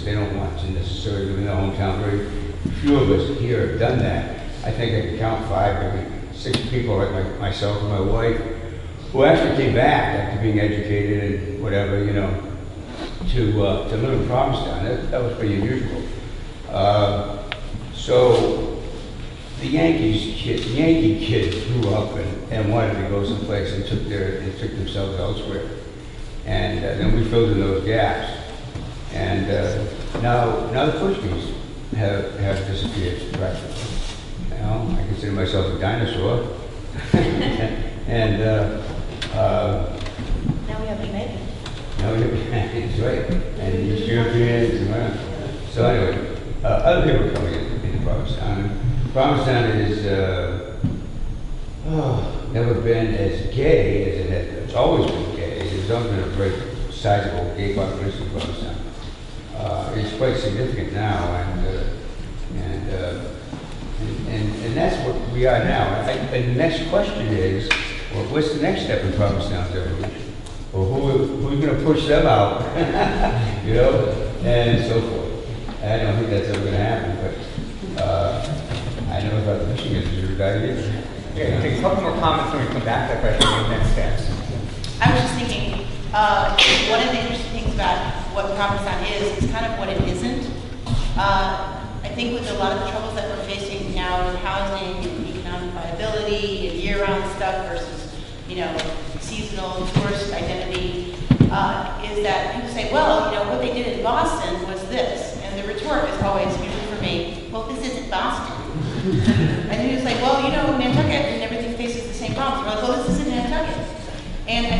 they don't want to necessarily live in their hometown. Very few of us here have done that. I think I can count 5, maybe 6 people like myself and my wife who actually came back after being educated and whatever, you know, to live in Provincetown. That was pretty unusual. So the Yankee kids grew up and wanted to go someplace and took themselves elsewhere. And then we filled in those gaps. And now the Pushkins have disappeared practically. You know, I consider myself a dinosaur. And now we have United. now we have United, right? And East Europeans. So anyway, other people are coming into Provincetown. Provincetown is never been as gay as it has been. It's always been gay. There's always been a very sizable gay population in Provincetown. It's quite significant now, and that's what we are now. And the next question is, well, what's the next step in Provincetown's evolution? Or who's going to push them out, you know, and so forth. I don't think that's ever going to happen, but I never thought the Michigan was a good idea. Yeah, take a couple more comments when we come back to that question and next steps. I was just thinking, one of the interesting things about what Provincetown is kind of what it isn't. I think with a lot of the troubles that we're facing now with housing and economic viability and year-round stuff versus, you know, seasonal tourist identity, is that people say, well, you know, what they did in Boston was this. And the retort is always, usually for me, well, this isn't Boston. And then it's like, well, you know, Nantucket and everything faces the same problems. We're like, well, this isn't Nantucket. And I